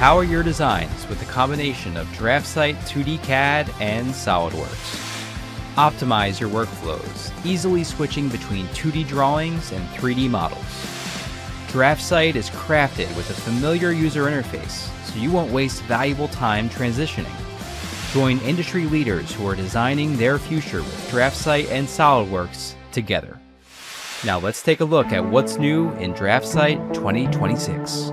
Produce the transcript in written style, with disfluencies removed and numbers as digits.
Power your designs with a combination of DraftSight 2D CAD and SolidWorks. Optimize your workflows, easily switching between 2D drawings and 3D models. DraftSight is crafted with a familiar user interface, so you won't waste valuable time transitioning. Join industry leaders who are designing their future with DraftSight and SolidWorks together. Now let's take a look at what's new in DraftSight 2026.